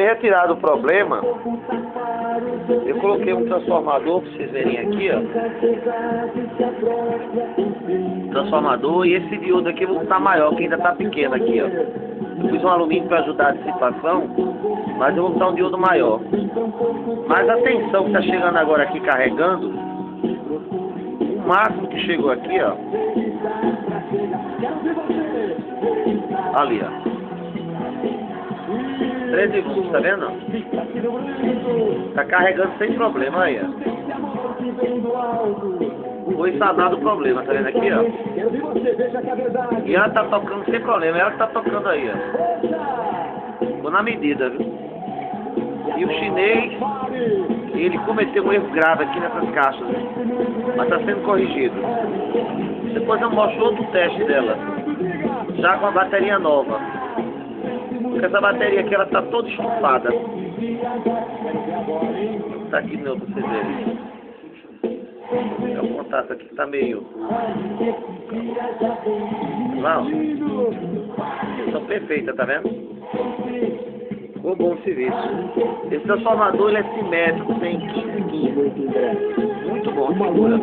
retirado o problema, eu coloquei um transformador, pra vocês verem aqui, ó. Transformador, e esse diodo aqui eu vou botar maior, que ainda tá pequeno aqui, ó. Eu fiz um alumínio para ajudar a dissipação, mas eu vou botar um diodo maior. Mas a tensão que tá chegando agora aqui carregando, o máximo que chegou aqui, ó. Ali, ó. 13 volts, tá vendo? Tá carregando sem problema aí, ó. Foi sanado o problema, tá vendo aqui, ó? E ela tá tocando sem problema, ela que tá tocando aí, ó. Ficou na medida, viu? E o chinês, ele cometeu um erro grave aqui nessas caixas, mas tá sendo corrigido. Depois eu mostro outro teste dela, já com a bateria nova. Porque essa bateria aqui, ela tá toda estufada. Tá aqui de novo pra vocês verem. É o contato aqui que tá meio... Lá, ó. São perfeitas, tá vendo? Ficou bom o serviço. Esse transformador, ele é simétrico, tem 15. Muito bom, segura.